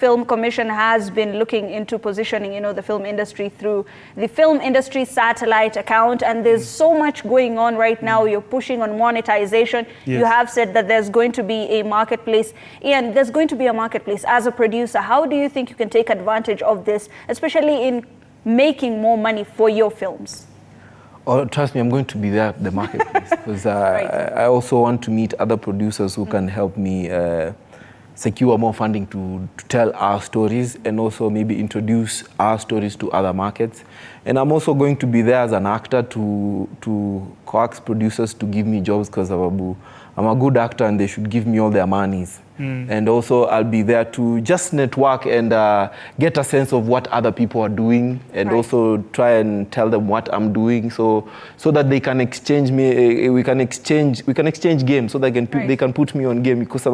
Film Commission has been looking into positioning, the film industry through the film industry satellite account, and there's so much going on right now. You're pushing on monetization. Yes. You have said that there's going to be a marketplace. Ian, there's going to be a marketplace. As a producer, how do you think you can take advantage of this, especially in making more money for your films? Oh, trust me, I'm going to be there at the marketplace because I also want to meet other producers who can help me secure more funding to tell our stories and also maybe introduce our stories to other markets. And I'm also going to be there as an actor to coax producers to give me jobs because I'm a good actor and they should give me all their monies. And also I'll be there to just network and get a sense of what other people are doing and also try and tell them what I'm doing so that they can exchange me, we can exchange games so they can put me on game because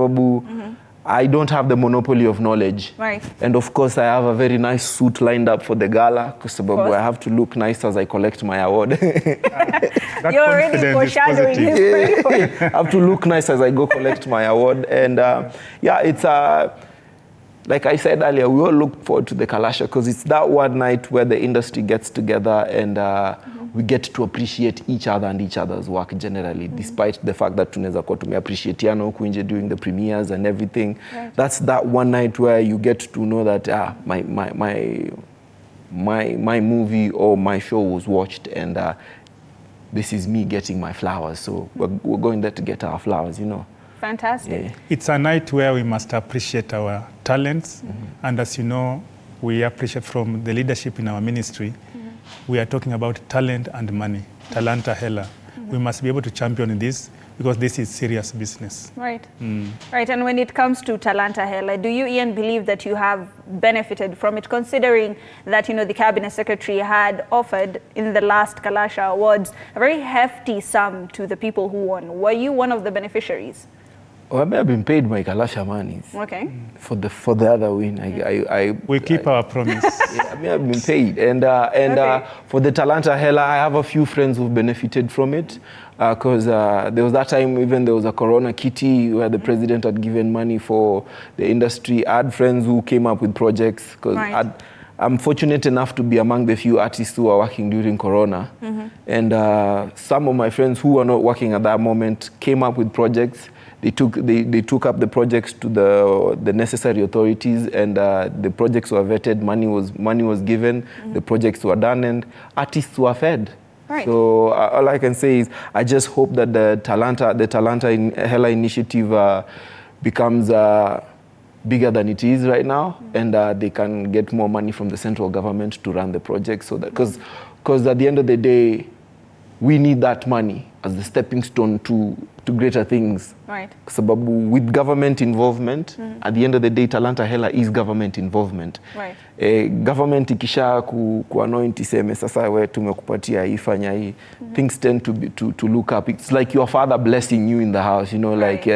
I don't have the monopoly of knowledge. Right. And of course, I have a very nice suit lined up for the gala because I have to look nice as I collect my award. You're already foreshadowing his I have to look nice as I go collect my award. And it's like I said earlier, we all look forward to the Kalasha because it's that one night where the industry gets together and we get to appreciate each other and each other's work generally, despite the fact that tunaweza kuwa tumeappreciatiana huku nje during the premieres and everything. Right. That's that one night where you get to know that my movie or my show was watched and this is me getting my flowers. So we're going there to get our flowers, Fantastic. Yeah. It's a night where we must appreciate our talents. And as you know, we appreciate from the leadership in our ministry, we are talking about talent and money, Talanta Hela. We must be able to champion this because this is serious business. Right. Right. And when it comes to Talanta Hela, do you, Ian, believe that you have benefited from it, considering that, the Cabinet Secretary had offered in the last Kalasha Awards a very hefty sum to the people who won? Were you one of the beneficiaries? Oh, I may have been paid my Kalasha monies. Okay. For the other win, we keep our promise. I may have been paid, and for the Talanta Hela, I have a few friends who've benefited from it, because there was that time even there was a Corona kitty where the president had given money for the industry. I had friends who came up with projects because I'm fortunate enough to be among the few artists who are working during Corona, and some of my friends who were not working at that moment came up with projects. They took up the projects to the necessary authorities, and the projects were vetted. Money was given. The projects were done, and artists were fed. Right. So all I can say is I just hope that the Talanta Hela initiative becomes bigger than it is right now, and they can get more money from the central government to run the project. So that because at the end of the day, we need that money as the stepping stone to greater things. Right. Sababu with government involvement, at the end of the day, Talanta Hela is government involvement. Right. Government ikisha kuanoint iseme sasa we tumekupatia ifanya hii, things tend to look up. It's like your father blessing you in the house, like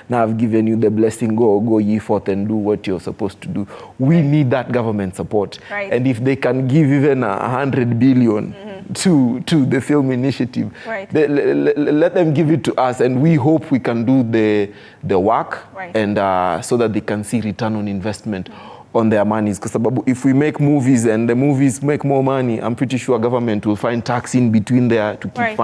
now I've given you the blessing, go ye forth and do what you're supposed to do. We need that government support. Right. And if they can give even 100 billion to the film initiative, let them give it to us, and we hope we can do the work, and so that they can see return on investment on their monies. Because if we make movies and the movies make more money, I'm pretty sure government will find tax in between there to keep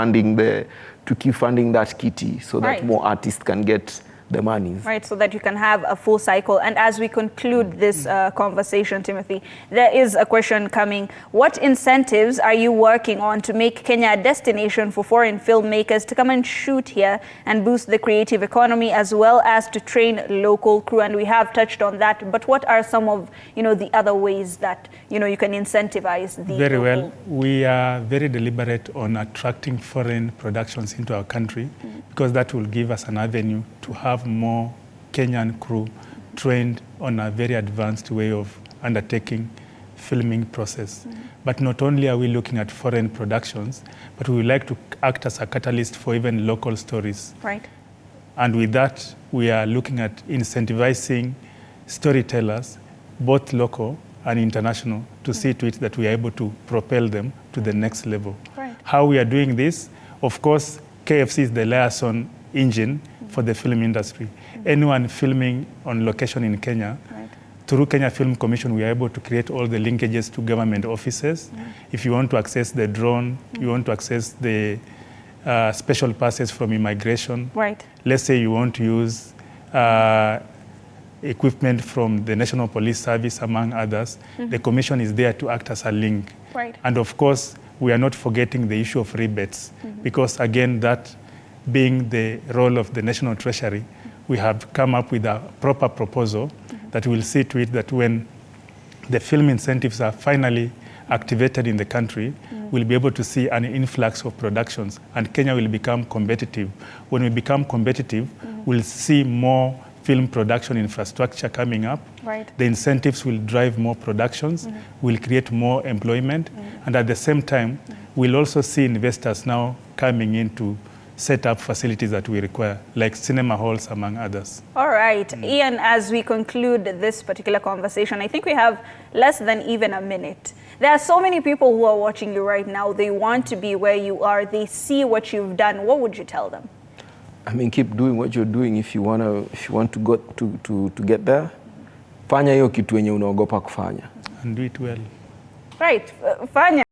funding that kitty, so that more artists can get the monies. Right, so that you can have a full cycle. And as we conclude this conversation, Timothy, there is a question coming. What incentives are you working on to make Kenya a destination for foreign filmmakers to come and shoot here and boost the creative economy, as well as to train local crew? And we have touched on that, but what are some of the other ways that you can incentivize the Very well. We are very deliberate on attracting foreign productions into our country, because that will give us an avenue to have more Kenyan crew trained on a very advanced way of undertaking filming process. But not only are we looking at foreign productions, but we would like to act as a catalyst for even local stories. Right. And with that, we are looking at incentivizing storytellers, both local and international, to see to it that we are able to propel them to the next level. Right. How we are doing this, of course, KFC is the liaison engine for the film industry. Anyone filming on location in Kenya through Kenya Film Commission, we are able to create all the linkages to government offices. If you want to access the drone, you want to access the special passes from immigration. Right. Let's say you want to use equipment from the National Police Service, among others. The commission is there to act as a link. Right. And of course, we are not forgetting the issue of rebates, because again, that being the role of the National Treasury, we have come up with a proper proposal that will see to it that when the film incentives are finally activated in the country, we'll be able to see an influx of productions, and Kenya will become competitive. When we become competitive, we'll see more film production infrastructure coming up. Right. The incentives will drive more productions, will create more employment, and at the same time, we'll also see investors now coming in to set up facilities that we require, like cinema halls, among others. All right. Ian, as we conclude this particular conversation, I think we have less than even a minute. There are so many people who are watching you right now. They want to be where you are. They see what you've done. What would you tell them? I mean, keep doing what you're doing if you want to go to get there. Fanya hiyo kitu yenye unaogopa kufanya. And do it well. Right. Fanya.